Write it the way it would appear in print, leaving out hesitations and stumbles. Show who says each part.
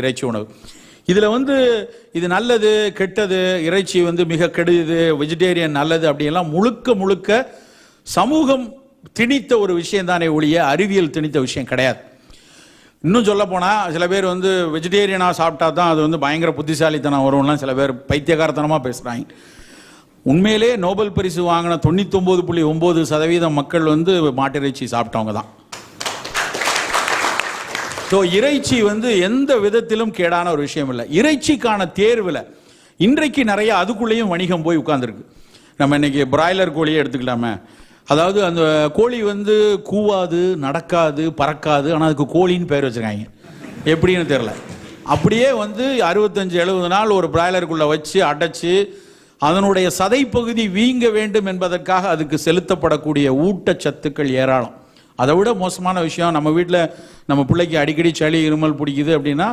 Speaker 1: இறைச்சி உணவு. இதில் இது நல்லது கெட்டது, இறைச்சி மிக கெடுது, வெஜிடேரியன் நல்லது அப்படியெல்லாம் முழுக்க முழுக்க சமூகம் திணித்த ஒரு விஷயம் தானே ஒழிய அறிவியல் திணித்த விஷயம் கிடையாது. இன்னும் சொல்ல போனால் சில பேர் வெஜிடேரியனாக சாப்பிட்டா தான் அது பயங்கர புத்திசாலித்தனம் வரும்லாம் சில பேர் பைத்தியகாரத்தனமாக பேசுகிறாங்க. உண்மையிலே நோபல் பரிசு வாங்கின 99.9% மக்கள் மாட்டிறைச்சி சாப்பிட்டவங்க தான். ஸோ இறைச்சி எந்த விதத்திலும் கேடான ஒரு விஷயம் இல்லை. இறைச்சிக்கான தேர்வில் இன்றைக்கு நிறைய அதுக்குள்ளேயும் வணிகம் போய் உட்கார்ந்துருக்கு. நம்ம இன்னைக்கு பிராய்லர் கோழியை எடுத்துக்கலாமே. அதாவது அந்த கோழி கூவாது, நடக்காது, பறக்காது, ஆனால் அதுக்கு கோழின்னு பேர் வச்சுருக்காங்க. எப்படின்னு தெரில. அப்படியே 65-70 நாள் ஒரு பிராய்லருக்குள்ளே வச்சு அடைச்சி அதனுடைய சதைப்பகுதி வீங்க வேண்டும் என்பதற்காக அதுக்கு செலுத்தப்படக்கூடிய ஊட்டச்சத்துக்கள் ஏராளம். அதை விட மோசமான விஷயம், நம்ம வீட்டில் நம்ம பிள்ளைக்கு அடிக்கடி சளி இருமல் பிடிக்குது அப்படின்னா